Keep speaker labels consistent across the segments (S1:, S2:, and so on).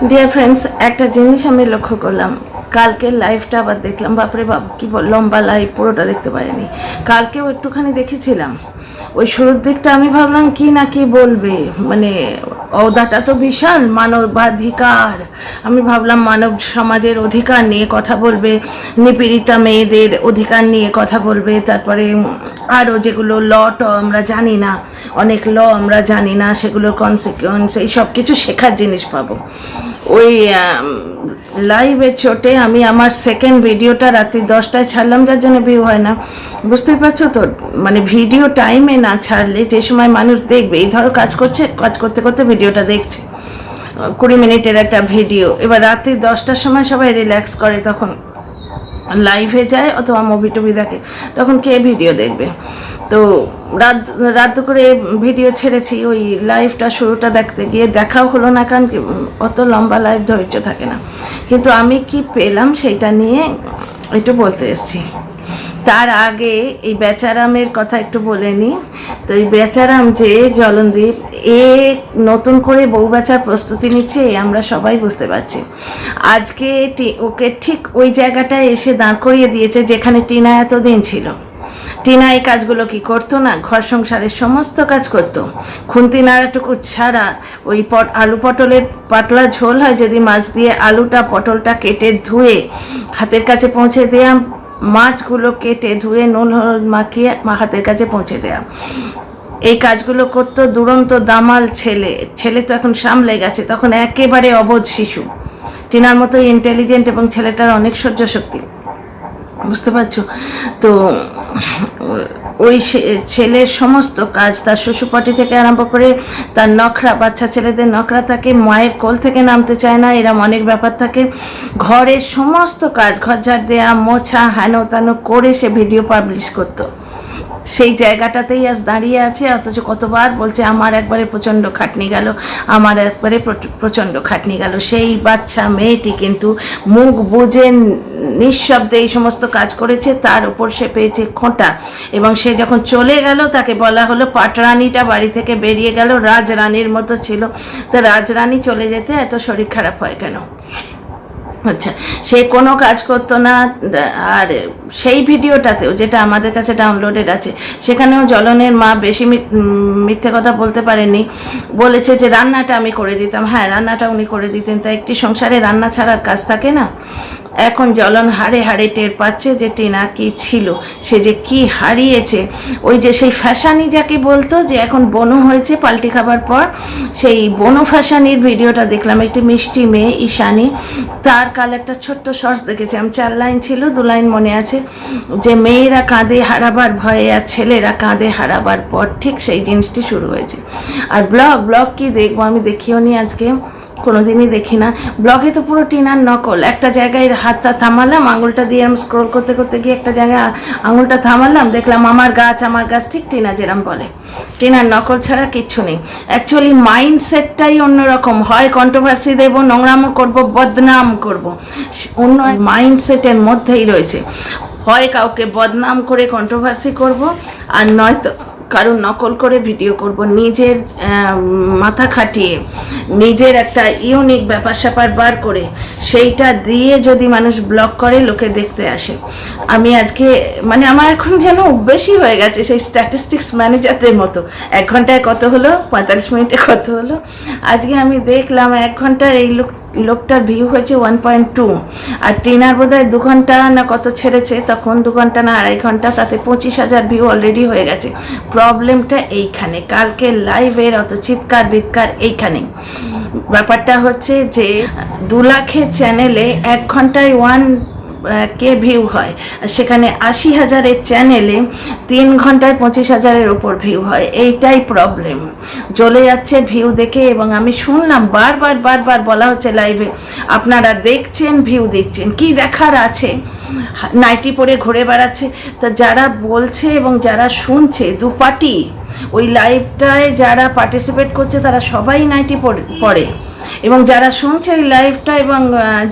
S1: Dear friends, একটা জিনিস আমি লক্ষ্য করলাম। কালকের লাইভটা আবার দেখলাম, বাপরে বাপ কি লম্বা লাইভ, পুরোটা দেখতে পারিনি। কালকেও একটুখানি দেখেছিলাম, ওই শুরুর দিকটা আমি ভাবলাম কি না কি বলবে, মানে ওদাটা তো বিশাল মানবাধিকার। আমি ভাবলাম মানব সমাজের অধিকার নিয়ে কথা বলবে, নিপীড়িতা মেয়েদের অধিকার নিয়ে কথা বলবে, তারপরে আরও যেগুলো আমরা জানি না, অনেক আমরা জানি না, সেগুলোর কনসিকুয়েন্স, এই সব কিছু শেখার জিনিস পাবো। ওই লাইভের চোটে আমি আমার সেকেন্ড ভিডিওটা রাত্রি 10টায় ছাড়লাম, যার জন্য ভিউ হয় না। বুঝতেই পারছো তো, মানে ভিডিও টাইমে না ছাড়লে যে সময় মানুষ দেখবে, এই ধরো কাজ করতে করতে ভিডিওটা দেখছে, 20 মিনিটের একটা ভিডিও, এবার রাত্রি 10টার সময় সবাই রিল্যাক্স করে, তখন লাইভে যায় অথবা মুভি টুভি দেখে, তখন কে ভিডিও দেখবে? তো রাত করে ভিডিও ছেড়েছি, ওই লাইভটা শুরুটা দেখতে গিয়ে দেখাও হলো না, কারণ অত লম্বা লাইভ ধৈর্য থাকে না। কিন্তু আমি কি পেলাম সেইটা নিয়ে একটু বলতে এসেছি। তার আগে এই বেচারামের কথা একটু বলে নিই। তো এই বেচারাম যে জলনদীপ, এ নতুন করে বউ বেচার প্রস্তুতি নিচ্ছে, আমরা সবাই বুঝতে পারছি। আজকে ওকে ঠিক ওই জায়গাটায় এসে দাঁড় করিয়ে দিয়েছে যেখানে টিনা এতদিন ছিল। টিনা এই কাজগুলো কি করতো না? ঘর সংসারের সমস্ত কাজ করতো, খুন্তি নাড়াটুকু ছাড়া। ওই আলু পটলের পাতলা ঝোল হয়, যদি মাছ দিয়ে আলুটা পটলটা কেটে ধুয়ে হাতের কাছে পৌঁছে দেওয়া, মাছগুলো কেটে ধুয়ে নুন হলুদ মাখিয়ে হাতের কাছে পৌঁছে দেওয়া, এই কাজগুলো করতো দুরন্ত দামাল ছেলে তো এখন সামলে গেছে, তখন একেবারে অবোধ শিশু। টিনার মতো ইন্টেলিজেন্ট, এবং ছেলেটার অনেক সহ্য শক্তি, বুঝতে পারছো তো। ওই ছেলের সমস্ত কাজ, তার শ্বশুরপাটি থেকে আরম্ভ করে তার নখরা, বাচ্চা ছেলেদের নখরা থাকে, মায়ের কোল থেকে নামতে চায় না, এরম অনেক ব্যাপার থাকে। ঘরের সমস্ত কাজ, ঘর ঝাড় দেয়া, মোছা, হেনো তেনো করে সে ভিডিও পাবলিশ করতো। সেই জায়গাটাতেই আজ দাঁড়িয়ে আছে, অথচ কতবার বলছে আমার একবারে প্রচণ্ড খাটনি গেল, আমার একবারে প্রচণ্ড খাটনি গেল। সেই বাচ্চা মেয়েটি কিন্তু মুখ বুজে নিঃশব্দে এই সমস্ত কাজ করেছে, তার উপর সে পেয়েছে খোঁটা। এবং সে যখন চলে গেল, তাকে বলা হলো পাটরানিটা বাড়ি থেকে বেরিয়ে গেল, রাজরানীর মতো ছিল। তো রাজরানী চলে যেতে এত শরীর খারাপ হয় কেন? আচ্ছা, সে কোনো কাজ করতো না। আর সেই ভিডিওটাতেও, যেটা আমাদের কাছে ডাউনলোডেড আছে, সেখানেও জলনের মা বেশি মিথ্যে কথা বলতে পারেনি। বলেছে যে রান্নাটা আমি করে দিতাম। হ্যাঁ, রান্নাটা উনি করে দিতেন, তাই একটি সংসারে রান্না ছাড়ার কাজ থাকে না। এখন জলন হাড়ে হাড়ে টের পাচ্ছে যে টিনা কি ছিল, সে যে কি হারিয়েছে। ওই যে সেই ফ্যাশানি যাকে বলতো, যে এখন বনু হয়েছে পাল্টি খাবার পর, সেই বনু ফ্যাশানির ভিডিওটা দেখলাম। একটি মিষ্টি মেয়ে ঈশানী, তার কাল একটা ছোট্ট শর্টস দেখেছিলাম, 4 লাইন ছিল, 2 লাইন মনে আছে, যে মেয়েরা কাঁদে হারাবার ভয়ে আর ছেলেরা কাঁদে হারাবার পর, ঠিক সেই জিনিসটি শুরু হয়েছে। আর ব্লগ কি দেখবো, আমি দেখিও নি আজকে, কোনোদিনই দেখি না। ব্লগে তো পুরো টিনার নকল। একটা জায়গায় হাতটা থামালাম, আঙুলটা দিয়ে আমি স্ক্রোল করতে করতে গিয়ে একটা জায়গায় আঙুলটা থামালাম, দেখলাম আমার গাছ, ঠিক টিনা যেরম বলে। টিনার নকল ছাড়া কিচ্ছু নেই। অ্যাকচুয়ালি মাইন্ডসেটটাই অন্যরকম, হয় কন্ট্রোভার্সি দেবো, নোংরামো করবো, বদনাম করবো, অন্য মাইন্ডসেটের মধ্যেই রয়েছে। হয় কাউকে বদনাম করে কন্ট্রোভার্সি করব, আর নয়তো কারণ নকল করে ভিডিও করব, নিজের মাথা খাটিয়ে, নিজের একটা ইউনিক ব্যাপার স্যাপার বার করে, সেইটা দিয়ে যদি মানুষ ব্লগ করে, লোকে দেখতে আসে। আমি আজকে মানে আমার এখন যেন বেশি হয়ে গেছে সেই স্ট্যাটিস্টিক্স ম্যানেজারদের মতো, 1 ঘন্টায় কত হলো, 45 মিনিটে কত হলো। আজকে আমি দেখলাম 1 ঘন্টার এই লোকটার ভিউ হয়েছে 1.2, আর টিনার বোধহয় 2 ঘন্টা না কত ছেড়েছে, তখন 2 ঘন্টা না 2.5 ঘন্টা, তাতে 25,000 ভিউ অলরেডি হয়ে গেছে। প্রবলেমটা এইখানে, কালকে লাইভের অত চিৎকার বিৎকার এইখানে। ব্যাপারটা হচ্ছে যে 2 লাখের চ্যানেলে 1 ঘন্টায় 1K ভিউ হয়, সেখানে 80,000-এর চ্যানেলে 3 ঘন্টায় 25,000-এর ওপর ভিউ হয়। এইটাই প্রবলেম, জ্বলে যাচ্ছে ভিউ দেখে। এবং আমি শুনলাম বারবার বলা হচ্ছে লাইভে, আপনারা দেখছেন, ভিউ দিচ্ছেন, কি দেখার আছে? নাইটি পরে ঘুরে বেড়াচ্ছে। তা যারা বলছে এবং যারা শুনছে, দুপাটি, ওই লাইভটায় যারা পার্টিসিপেট করছে তারা সবাই নাইটি পরে, এবং যারা শুনছে এই লাইভটা, এবং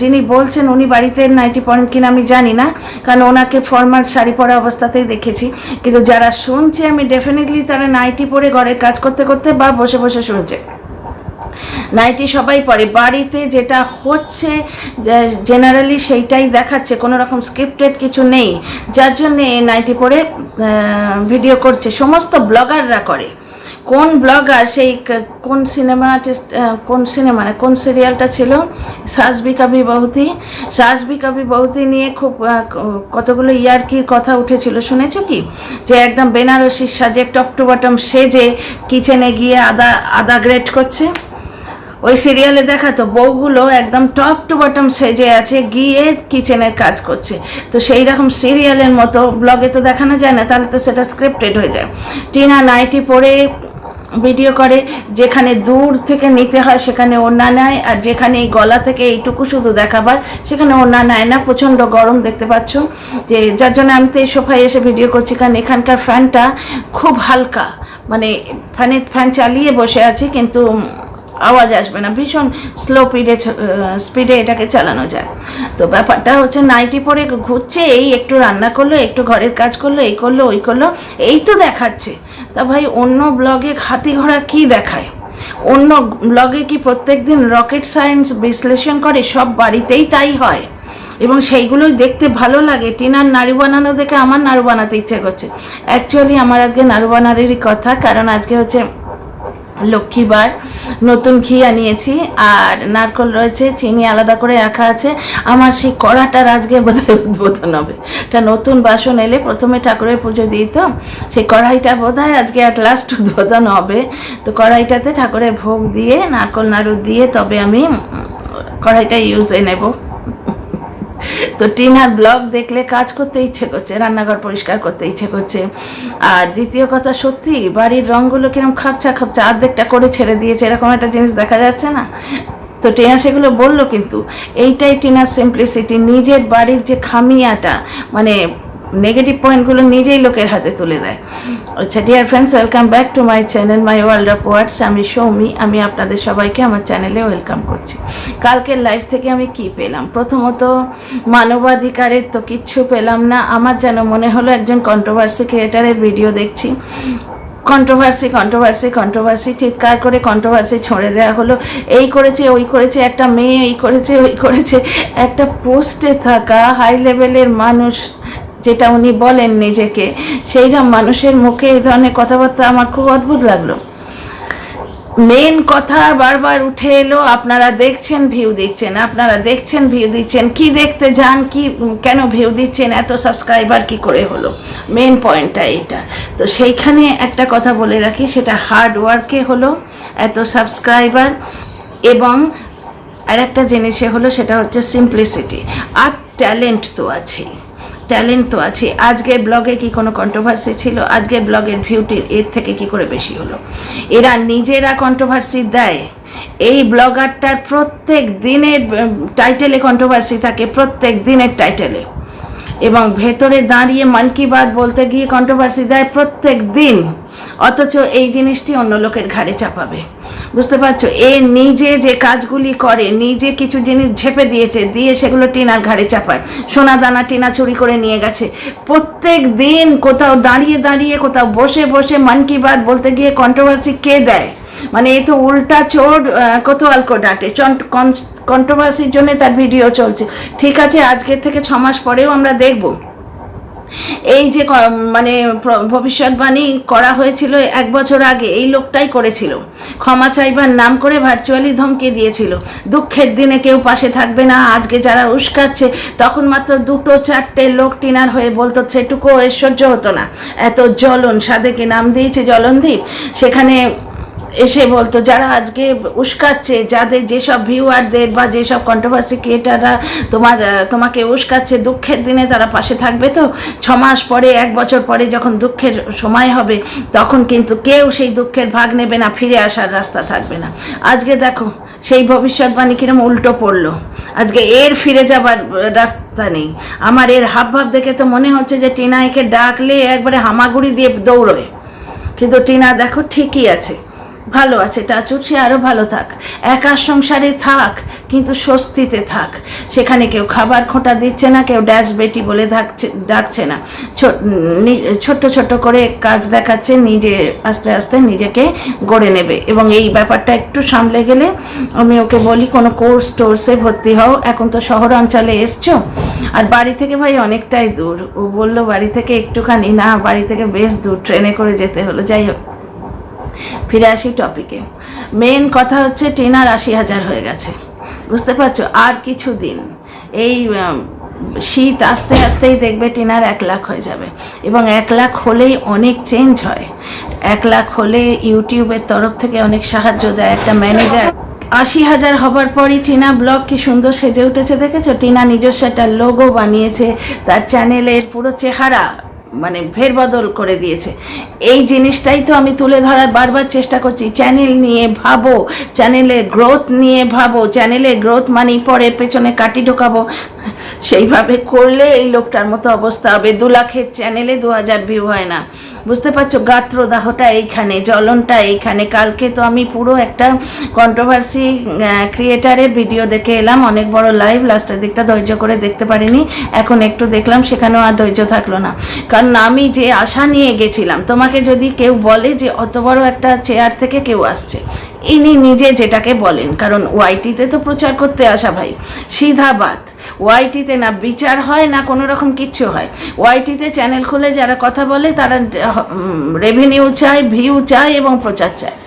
S1: যিনি বলছেন উনি বাড়িতে নাইটি পরেন কিনা আমি জানি না, কারণ ওনাকে ফর্মাল শাড়ি পরা অবস্থাতেই দেখেছি। কিন্তু যারা শুনছে, আমি ডেফিনেটলি তারা নাইটি পরে ঘরের কাজ করতে করতে বা বসে বসে শুনছে। নাইটি সবাই পরে, বাড়িতে যেটা হচ্ছে জেনারেলি সেইটাই দেখাচ্ছে, কোনো রকম স্ক্রিপ্টেড কিছু নেই, যার জন্যে নাইটি পরে ভিডিও করছে। সমস্ত ব্লগাররা করে। কোন ব্লগার সেই কোন কোন সিরিয়ালটা ছিল, সাস ভি কাভি বহুতি নিয়ে খুব কতগুলো ইয়ার্কির কথা উঠেছিল, শুনেছো কি? যে একদম বেনারসির সাজে টপ টু বটম সেজে কিচেনে গিয়ে আদা গ্রেট করছে। ওই সিরিয়ালে দেখাতো বউগুলো একদম টপ টু বটম সেজে আছে, গিয়ে কিচেনের কাজ করছে। তো সেই রকম সিরিয়ালের মতো ব্লগে তো দেখানো যায় না, তাহলে তো সেটা স্ক্রিপ্টেড হয়ে যায়। টিনা নাইটি পরে ভিডিও করে, যেখানে দূর থেকে নিতে হয় সেখানে ওড়না নেয়, আর যেখানে এই গলা থেকে এইটুকু শুধু দেখাবার সেখানে ওড়না নেয় না। প্রচণ্ড গরম দেখতে পাচ্ছ, যে যার জন্য আমি তো এই সোফায় এসে ভিডিও করছি, কারণ এখানকার ফ্যানটা খুব হালকা, মানে ফ্যান চালিয়ে বসে আছি কিন্তু আওয়াজ আসবে না, ভীষণ স্পিডে এটাকে চালানো যায়। তো ব্যাপারটা হচ্ছে নাইটি পরে ঘুরছে, এই একটু রান্না করলো, একটু ঘরের কাজ করলো, এই করলো ওই করলো, এই তো দেখাচ্ছে। তা ভাই অন্য ব্লগে হাতি ঘোড়া কী দেখায়? অন্য ব্লগে কি প্রত্যেক দিন রকেট সায়েন্স বিশ্লেষণ করে? সব বাড়িতেই তাই হয় এবং সেইগুলোই দেখতে ভালো লাগে। টিনার নাড়ু বানানো দেখে আমার নাড়ু বানাতে ইচ্ছে করছে। অ্যাকচুয়ালি আমার আজকে নাড়ু বানারেরই কথা, কারণ আজকে হচ্ছে লক্ষ্মীবার, নতুন ঘি আনিয়েছি আর নারকল রয়েছে, চিনি আলাদা করে রাখা আছে। আমার সেই কড়াটার আজকে বোধহয় উদ্বোধন হবে। একটা নতুন বাসন এলে প্রথমে ঠাকুরের পুজো দিই, তো সেই কড়াইটা বোধহয় আজকে অ্যাট লাস্ট উদ্বোধন হবে। তো কড়াইটাতে ঠাকুরের ভোগ দিয়ে নারকল নাড়ু দিয়ে তবে আমি কড়াইটা ইউজে নেব। তো টিনার ব্লগ দেখলে কাজ করতে ইচ্ছে করছে, রান্নাঘর পরিষ্কার করতে ইচ্ছে করছে। আর দ্বিতীয় কথা, সত্যি বাড়ির রঙগুলো কিরকম খাপছা অর্ধেকটা করে ছেড়ে দিয়েছে, এরকম একটা জিনিস দেখা যাচ্ছে না? তো টিনা সেগুলো বললো, কিন্তু এইটাই টিনার সিম্পলিসিটি। নিজের বাড়ির যে খামিয়াটা, মানে নেগেটিভ পয়েন্টগুলো নিজেই লোকের হাতে তুলে দেয়। আচ্ছা dear friends, welcome back to my channel my world of words. আমি সৌমি, আমি আপনাদের সবাইকে আমার চ্যানেলে ওয়েলকাম করছি। কালকের লাইভ থেকে আমি কি পেলাম? প্রথমত মানবাধিকারের তো কিচ্ছু পেলাম না। আমার যেন মনে হলো একজন কন্ট্রোভার্সি ক্রিয়েটারের ভিডিও দেখছি। কন্ট্রোভার্সি চিৎকার করে কন্ট্রোভার্সি ছড়ে দেওয়া হলো। এই করেছে ওই করেছে, একটা মেয়ে এই করেছে ওই করেছে। একটা পোস্টে থাকা হাই লেভেলের মানুষ, যেটা উনি বলেন নিজেকে, সেইরকম মানুষের মুখে এই ধরনের কথাবার্তা আমার খুব অদ্ভুত লাগলো। মেন কথা বারবার উঠে এলো, আপনারা দেখছেন ভিউ দিচ্ছেন, কি দেখতে যান, কি কেন ভিউ দিচ্ছেন, এত সাবস্ক্রাইবার কি করে হলো? মেন পয়েন্টটা এইটা। তো সেইখানে একটা কথা বলে রাখি, সেটা হার্ড ওয়ার্কে হলো এত সাবস্ক্রাইবার, এবং আর একটা জিনিসে হলো, সেটা হচ্ছে সিম্পলিসিটি। আর ট্যালেন্ট তো আছে। আজকের ব্লগে কি কোনো কন্ট্রোভার্সি ছিল? আজকের ব্লগের ভিউটি এর থেকে কি করে বেশি হলো? এরা নিজেরা কন্ট্রোভার্সি দেয়। এই ব্লগারটার প্রত্যেক দিনের টাইটেলে কন্ট্রোভার্সি থাকে, প্রত্যেক দিনের টাইটেলে, এবং ভেতরে দাঁড়িয়ে মন কি বাত বলতে গিয়ে কন্ট্রোভার্সি দেয় প্রত্যেক দিন। অথচ এই জিনিসটি অন্য লোকের ঘাড়ে চাপাবে, বুঝতে পারছো? এ নিজে যে কাজগুলি করে, নিজে কিছু জিনিস ঝেপে দিয়ে সেগুলো টিনার ঘাড়ে চাপায়। সোনা দানা টিনা চুরি করে নিয়ে গেছে। প্রত্যেক দিন কোথাও দাঁড়িয়ে কোথাও বসে মন কি বাত বলতে গিয়ে কন্ট্রোভার্সি কে দেয়? মানে এ তো উল্টা চোর কোতোয়াল কো ডাঁটে। কন্ট্রোভার্সির জন্য তার ভিডিও চলছে। ঠিক আছে, আজকের থেকে 6 মাস পরেও আমরা দেখব। এই যে মানে ভবিষ্যৎবাণী করা হয়েছিল 1 বছর আগে, এই লোকটাই করেছিল। ক্ষমা চাইবার নাম করে ভার্চুয়ালি ধমকে দিয়েছিল, দুঃখের দিনে কেউ পাশে থাকবে না। আজকে যারা উস্কাচ্ছে, তখন মাত্র 2-4টে লোক টিনার হয়ে বলতো, সেটুকুও সহ্য হতো না। এত জ্বলন, সাদেকে নাম দিয়েছে জ্বলনদীপ, সেখানে এসে বলতো যারা আজকে উস্কাচ্ছে, যাদের যেসব ভিউয়ারদের বা যেসব কন্ট্রোভার্সি ক্রিয়েটাররা তোমাকে উস্কাচ্ছে, দুঃখের দিনে তারা পাশে থাকবে তো? 6 মাস পরে, 1 বছর পরে যখন দুঃখের সময় হবে, তখন কিন্তু কেউ সেই দুঃখের ভাগ নেবে না, ফিরে আসার রাস্তা থাকবে না। আজকে দেখো সেই ভবিষ্যৎবাণী কিরম উল্টো পড়লো। আজকে এর ফিরে যাবার রাস্তা নেই। আমার এর হাবভাব দেখে তো মনে হচ্ছে যে টিনা একে ডাকলে একবারে হামাগুড়ি দিয়ে দৌড়োয়, কিন্তু টিনা দেখো ঠিকই আছে। ভালো আছে, টাচুট সে আরও ভালো থাক, একার সংসারে থাক কিন্তু স্বস্তিতে থাক। সেখানে কেউ খাবার খোঁটা দিচ্ছে না, কেউ ড্যাশ বেটি বলে ডাকছে না, ছোট্ট ছোট্ট করে কাজ দেখাচ্ছে, নিজে আস্তে আস্তে নিজেকে গড়ে নেবে। এবং এই ব্যাপারটা একটু সামলে গেলে আমি ওকে বলি কোনো কোর্সে ভর্তি হও, এখন তো শহর অঞ্চলে এসছো, আর বাড়ি থেকে ভাই অনেকটাই দূর। ও বললো বাড়ি থেকে একটুখানি না, বাড়ি থেকে বেশ দূর, ট্রেনে করে যেতে হলো। যাই হোক, ফিরে আসি টপিকে। মেন কথা হচ্ছে টিনার 80,000 হয়ে গেছে, বুঝতে পারছো? আর কিছু দিন এই শীত আস্তে আস্তেই দেখবে টিনার 1 লাখ হয়ে যাবে। এবং 1 লাখ হলেই অনেক চেঞ্জ হয়। 1 লাখ হলে ইউটিউবের তরফ থেকে অনেক সাহায্য দেয় একটা ম্যানেজার। 80,000 হবার পরই টিনা ব্লগ কি সুন্দর সেজে উঠেছে দেখেছো? টিনা নিজস্ব একটা লোগো বানিয়েছে, তার চ্যানেলের পুরো চেহারা মানে ফেরবদল করে দিয়েছে। এই জিনিসটাই তো আমি তুলে ধরার বারবার চেষ্টা করছি। চ্যানেল নিয়ে ভাবো, চ্যানেলের গ্রোথ নিয়ে ভাবো, চ্যানেলের গ্রোথ মানেই পরে পেছনে কাটি ঢোকাবো, সেইভাবে করলে এই লোকটার মতো অবস্থা হবে। 2 লাখের চ্যানেলে 2000 ভিউ হয় না, বুঝতে পারছো? গাত্রদাহটা এইখানে, জ্বলনটা এইখানে। কালকে তো আমি পুরো একটা কন্ট্রোভার্সি ক্রিয়েটারের ভিডিও দেখে এলাম, অনেক বড় লাইভ, লাস্টের দিকটা ধৈর্য করে দেখতে পারিনি, এখন একটু দেখলাম, সেখানেও আর ধৈর্য থাকলো না। কারণ আমি যে আশা নিয়ে গেছিলাম, তোমাকে যদি কেউ বলে যে অত বড় একটা চেয়ার থেকে কেউ আসছে, ইনি নিজে যেটাকে বলেন, কারণ ওয়াইটিতে তো প্রচার করতে আসা ভাই, সিধাবাদ। ওয়াইটিতে না বিচার হয় না কোনো রকম কিচ্ছু হয়। ওয়াইটিতে চ্যানেল খুলে যারা কথা বলে তারা রেভিনিউ চায়, ভিউ চায় এবং প্রচার চায়,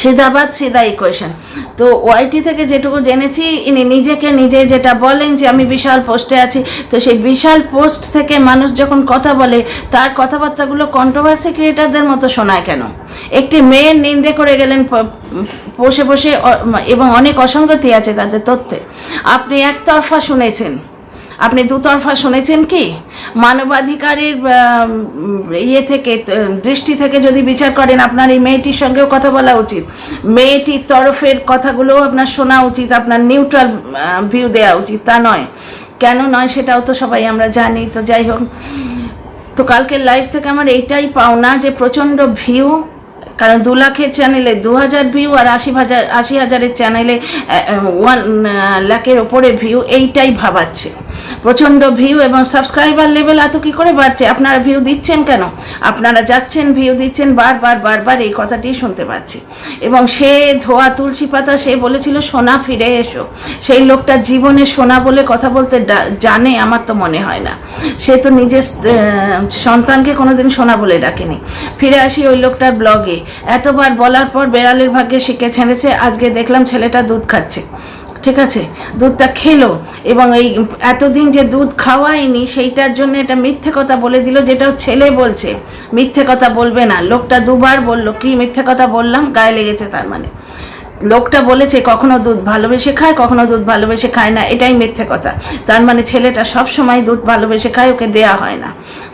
S1: সিধাবাদ, সিধা ইকুয়েশন। তো ওয়াইটি থেকে যেটুকু জেনেছি, ইনি নিজেকে নিজে যেটা বলেন যে আমি বিশাল পোস্টে আছি, তো সেই বিশাল পোস্ট থেকে মানুষ যখন কথা বলে, তার কথাবার্তাগুলো কন্ট্রোভার্সি ক্রিয়েটারদের মতো শোনায় কেন? একটি মেয়ের নিন্দে করে গেলেন বসে বসে, এবং অনেক অসঙ্গতি আছে তাদের তথ্যে। আপনি একতরফা শুনেছেন, আপনি দুতরফা শুনেছেন কি? মানবাধিকারের থেকে দৃষ্টি থেকে যদি বিচার করেন, আপনার এই মেয়েটির সঙ্গেও কথা বলা উচিত, মেয়েটির তরফের কথাগুলোও আপনার শোনা উচিত, আপনার নিউট্রাল ভিউ দেওয়া উচিত। তা নয়, কেন নয় সেটাও তো সবাই আমরা জানি। তো যাই হোক, তো কালকের লাইভ থেকে আমার এইটাই পাওনা যে প্রচণ্ড ভিউ, কারণ 2 লাখের চ্যানেলে 2000 ভিউ আর 80,000-এর চ্যানেলে 1 লাখের ওপরে ভিউ, এইটাই ভাবাচ্ছে। প্রচণ্ড ভিউ এবং সাবস্ক্রাইবার লেভেল এত কী করে বাড়ছে? আপনারা ভিউ দিচ্ছেন কেন? আপনারা যাচ্ছেন, ভিউ দিচ্ছেন, বারবার এই কথাটি শুনতে পাচ্ছি। এবং সে ধোয়া তুলসী পাতা, সে বলেছিল সোনা ফিরে এসো। সেই লোকটা জীবনে সোনা বলে কথা বলতে জানে আমার তো মনে হয় না। সে তো নিজের সন্তানকে কোনোদিন সোনা বলে ডাকেনি। ফিরে আসি ওই লোকটার ব্লগে। এতবার বলার পর বেড়ালের ভাগ্যে শিখে ছেড়েছে। আজকে দেখলাম ছেলেটা দুধ খাচ্ছে, ঠিক আছে, দুধটা খেলো, এবং এই এতদিন যে দুধ খাওয়ায়নি সেইটার জন্য এটা মিথ্যে কথা বলে দিল, যেটাও ছেলে বলছে। মিথ্যে কথা বলবে না, লোকটা 2বার বললো। কি মিথ্যে কথা বললাম? গায়ে লেগেছে তার মানে। লোকটা বলেছে কখনো দুধ ভালোবেসে খায়, কখনো দুধ ভালোবেসে খায় না, এটাই মিথ্যে কথা। তার মানে ছেলেটা সব সময় দুধ ভালোবেসে খায়, ওকে দেয়া হয় না,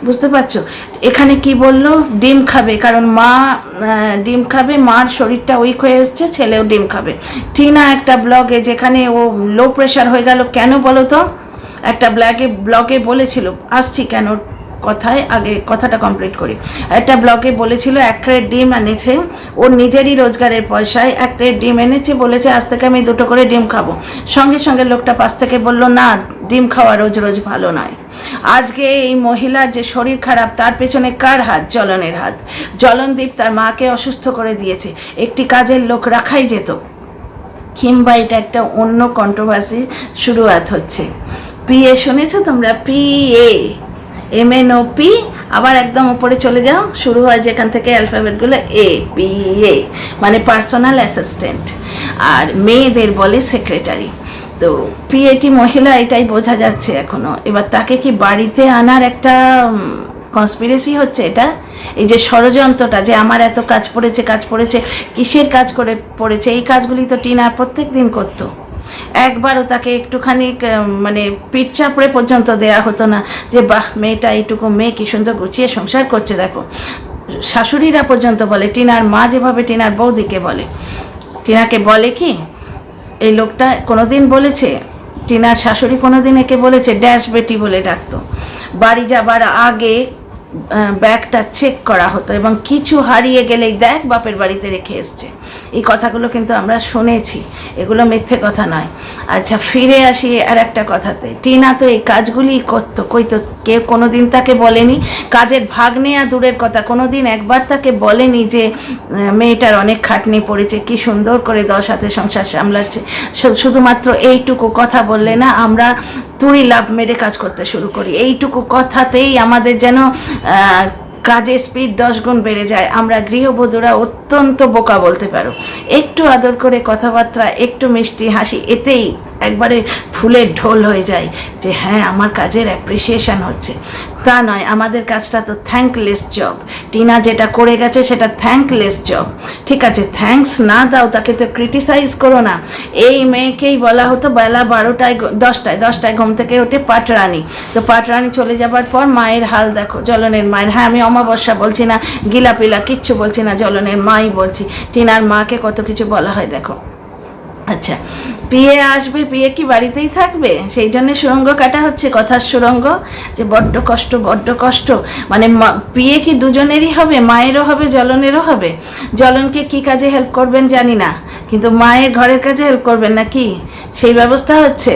S1: বুঝতে পারছো? এখানে কি বললো? ডিম খাবে, কারণ মা ডিম খাবে, মার শরীরটা উইক হয়ে এসছে, ছেলেও ডিম খাবে। টিনা একটা ব্লগে, যেখানে ও লো প্রেশার হয়ে গেল কেন বলো তো? একটা ব্লগে বলেছিল, আসছি কেন কথায়, আগে কথাটা কমপ্লিট করি। একটা ব্লগে বলেছিল 1 ক্রেট ডিম এনেছে, ওর নিজেরই রোজগারের পয়সায় 1 ক্রেট ডিম এনেছে, বলেছে আজ থেকে আমি 2টো করে ডিম খাবো। সঙ্গে সঙ্গে লোকটা পাশ থেকে বলল না, ডিম খাওয়া রোজ রোজ ভালো নয়। আজকে এই মহিলার যে শরীর খারাপ, তার পেছনে কার হাত? জ্বলনের হাত। জ্বলনদীপ তার মাকে অসুস্থ করে দিয়েছে, একটি কাজের লোক রাখাই যেত। কিংবা এটা একটা অন্য কন্ট্রোভার্সি শুরুয়াত হচ্ছে। পিএ শুনেছো তোমরা? পিএ, MNOP, আবার একদম উপরে চলে যাও, শুরু হয় যেখান থেকে অ্যালফাবেটগুলো, PA, মানে পার্সোনাল অ্যাসিস্ট্যান্ট, আর মেয়েদের বলে সেক্রেটারি। তো পিএটি মহিলা, এটাই বোঝা যাচ্ছে এখনো। এবার তাকে কি বাড়িতে আনার একটা কনস্পিরেসি হচ্ছে এটা? এই যে ষড়যন্ত্রটা, যে আমার এত কাজ পড়েছে, কিসের কাজ করে পড়েছে? এই কাজগুলি তো টিনা প্রত্যেক দিন করতো। একবারও তাকে একটুখানি মানে পিঠ চাপড়ে পর্যন্ত দেয়া হতো না যে বাহ, মেয়েটা এইটুকু মেয়ে কি সুন্দর গুছিয়ে সংসার করছে দেখো। শাশুড়িরা পর্যন্ত বলে, টিনার মা যেভাবে টিনার বৌদিকে বলে, টিনাকে বলে কি? এই লোকটা কোনোদিন বলেছে, টিনার শাশুড়ি কোনোদিন একে বলেছে ড্যাশ বেটি বলে ডাকতো। বাড়ি যাবার আগে ব্যাগটা চেক করা হতো এবং কিছু হারিয়ে গেলেই দেখ বাপের বাড়িতে রেখে এসছে। এই কথাগুলো কিন্তু আমরা শুনেছি, এগুলো মিথ্যে কথা নয়। আচ্ছা, ফিরে আসি আর একটা কথাতে। টিনা তো এই কাজগুলি করতো, কই তো কেউ কোনো দিন তাকে বলেনি কাজের ভাগ নেওয়া দূরের কথা, কোনো দিন একবার তাকে বলেনি যে মেয়েটার অনেক খাটনি পড়েছে, কি সুন্দর করে 10 হাতে সংসার সামলাচ্ছে। শুধুমাত্র এইটুকু কথা বললে না আমরা তুড়ি লাভ মেরে কাজ করতে শুরু করি। এইটুকু কথাতেই আমাদের যেন কাজের স্পিড 10 গুণ বেড়ে যায়। আমরা গৃহবধূরা অত্যন্ত বোকা বলতে পারো। একটু আদর করে কথাবার্তা, একটু মিষ্টি হাসি, এতেই একবারে ফুলের ঢোল হয়ে যায় যে হ্যাঁ আমার কাজের অ্যাপ্রিসিয়েশন হচ্ছে। তা নয়, আমাদের কাজটা তো থ্যাঙ্কলেস জব। টিনা যেটা করে গেছে সেটা থ্যাঙ্কলেস জব। ঠিক আছে, থ্যাঙ্কস না দাও, তাকে তো ক্রিটিসাইজ করো না। এই মেয়েকেই বলা হতো বেলা 12টায় 10টায় ঘুম থেকে ওঠে পাটরানি। তো পাটরানি চলে যাবার পর মায়ের হাল দেখো, জ্বলনের মায়ের। হ্যাঁ, আমি অমাবস্যা বলছি না, গিলাপিলা কিচ্ছু বলছি না, জ্বলনের মাই বলছি। টিনার মাকে কত কিছু বলা হয় দেখো। আচ্ছা, পিয়ে আসবে, পিয়ে কি বাড়িতেই থাকবে? সেই জন্য সুরঙ্গ কাটা হচ্ছে, কথার সুরঙ্গ, যে বড্ড কষ্ট বড্ড কষ্ট। মানে পিয়ে কি দুজনেরই হবে? মায়েরও হবে, জ্বলনেরও হবে। জ্বলনকে কি কাজে হেল্প করবেন জানি না, কিন্তু মায়ের ঘরের কাজে হেল্প করবেন না কি সেই ব্যবস্থা হচ্ছে?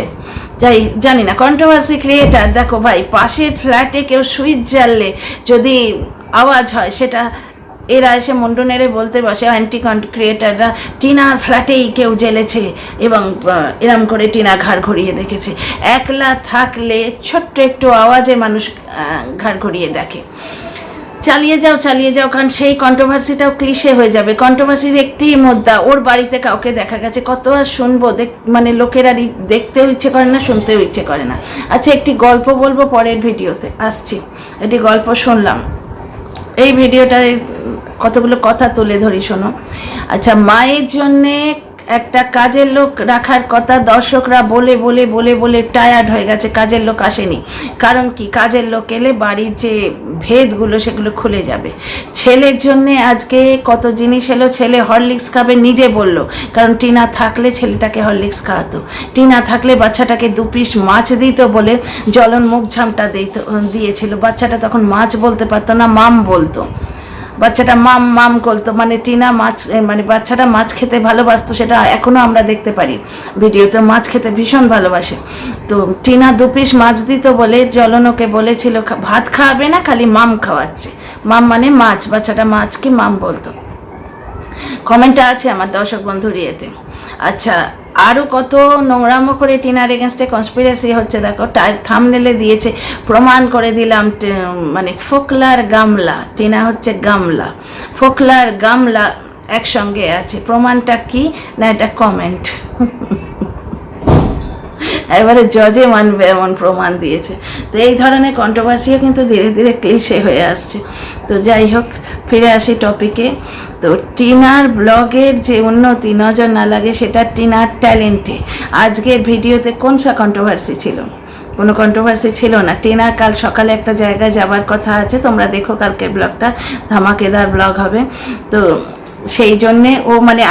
S1: যাই জানি না। কন্ট্রোভার্সি ক্রিয়েটার, দেখো ভাই, পাশের ফ্ল্যাটে কেউ সুইচ জ্বাললে যদি আওয়াজ হয়, সেটা এরা এসে মুন্ডু নেড়ে বলতে বসে, অ্যান্টি ক্রিয়েটাররা, টিনার ফ্ল্যাটেই কেউ জ্বেলেছে এবং এরম করে টিনা ঘাড় ঘুরিয়ে দেখেছে। একলা থাকলে ছোট্ট একটু আওয়াজে মানুষ ঘাড় ঘুরিয়ে দেখে। চালিয়ে যাও, কারণ সেই কন্ট্রোভার্সিটাও ক্লিশে হয়ে যাবে। কন্ট্রোভার্সির একটি মুদ্রা, ওর বাড়িতে কাউকে দেখা গেছে, কত আর শুনবো, মানে লোকেরা দেখতেও ইচ্ছে করে না, শুনতেও ইচ্ছে করে না। আচ্ছা, একটি গল্প বলবো পরের ভিডিওতে, আসছি। একটি গল্প শুনলাম, এই ভিডিওটায় কতগুলো কথা তুলে ধরি, শোনো। আচ্ছা, মায়ের জন্যে একটা কাজের লোক রাখার কথা দর্শকরা বলে বলে বলে বলে টায়ার্ড হয়ে গেছে, কাজের লোক আসেনি। কারণ কি, কাজের লোক এলে বাড়ির যে ভেদগুলো সেগুলো খুলে যাবে। ছেলের জন্যে আজকে কত জিনিস এলো, ছেলে হরলিক্স খাবে নিজে বলল, কারণ টিনা থাকলে ছেলেটাকে হরলিক্স খাওয়াতো, টিনা থাকলে বাচ্চাটাকে 2 পিস মাছ দিত বলে জ্বলন মুখ ঝামটা দিয়েছিল। বাচ্চাটা তখন মাছ বলতে পারতো না, মাম বলতো। বাচ্চাটা মাম মাম করতো, মানে টিনা মাছ, মানে বাচ্চাটা মাছ খেতে ভালোবাসতো, সেটা এখনও আমরা দেখতে পারি ভিডিওতে, মাছ খেতে ভীষণ ভালোবাসে। তো টিনা 2 পিস মাছ দিত বলে জ্বলনকে বলেছিল ভাত খাওয়াবে না, খালি মাম খাওয়াচ্ছে। মাম মানে মাছ, বাচ্চাটা মাছকে মাম বলতো। কমেন্টটা আছে আমার দর্শক বন্ধুর ইয়েতে। আচ্ছা, আরও কত নোংরামো করে টিনার এগেনস্টে কনস্পিরেসি হচ্ছে দেখো। থাম্বনেলে দিয়েছে, প্রমাণ করে দিলাম, মানে ফোকলার গামলা, টিনা হচ্ছে গামলা, ফোকলার গামলা একসঙ্গে আছে। প্রমাণটা কি না, এটা কমেন্ট। এবারে জজে মানবে এমন প্রমাণ দিয়েছে। তো এই ধরনের কন্ট্রোভার্সিও কিন্তু ধীরে ধীরে ক্লিশে হয়ে আসছে। তো যাই হোক, ফিরে আসি টপিকে। তো টিনার ব্লগের যে উন্নতি নজর না লাগে, সেটা টিনার ট্যালেন্টে। আজকের ভিডিওতে কোন সা কন্ট্রোভার্সি ছিল? কোনো কন্ট্রোভার্সি ছিল না। টিনার কাল সকালে একটা জায়গায় যাবার কথা আছে, তোমরা দেখো কালকের ব্লগটা, ধামাকেদার ব্লগ হবে। তো সেই জন্যে ও, মানে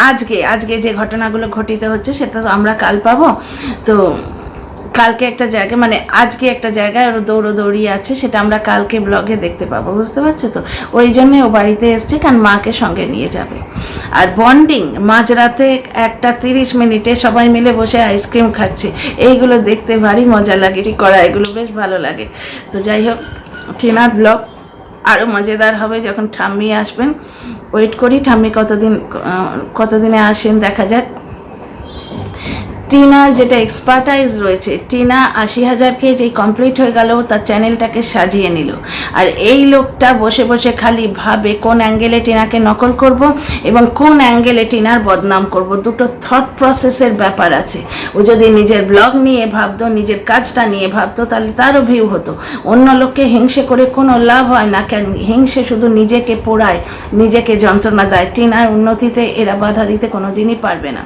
S1: আজকে যে ঘটনাগুলো ঘটিত হচ্ছে সেটা তো আমরা কাল পাবো। তো কালকে একটা জায়গায়, মানে আজকে একটা জায়গায় ওর দৌড়ি আছে, সেটা আমরা কালকে ব্লগে দেখতে পাবো, বুঝতে পারছো তো? ওই জন্যে ও বাড়িতে এসছে, কারণ মাকে সঙ্গে নিয়ে যাবে। আর বন্ডিং, মাঝরাতে 1:30 সবাই মিলে বসে আইসক্রিম খাচ্ছে, এইগুলো দেখতে ভারী মজা লাগে, করা এগুলো বেশ ভালো লাগে। তো যাই হোক, টিনার ব্লগ আরও মজাদার হবে যখন ঠাম্মি আসবেন। ওয়েট করি ঠাম্মি কতদিনে আসেন, দেখা যাক। টিনার যেটা এক্সপার্টাইজ রয়েছে, টিনা 80,000 যেই কমপ্লিট হয়ে গেল, তার চ্যানেলটাকে সাজিয়ে নিল। আর এই লোকটা বসে বসে খালি ভাবে কোন অ্যাঙ্গেলে টিনাকে নকল করব এবং কোন অ্যাঙ্গেলে টিনার বদনাম করব। দুটো থট প্রসেসের ব্যাপার আছে। ও যদি নিজের ব্লগ নিয়ে ভাবতো, নিজের কাজটা নিয়ে ভাবতো, তাহলে তারও ভিউ হতো। অন্য লোককে হিংসে করে কোনো লাভ হয় না, কেন হিংসে শুধু নিজেকে পোড়ায়, নিজেকে যন্ত্রণা দেয়। টিনার উন্নতিতে এরা বাধা দিতে কোনো দিনই পারবে না।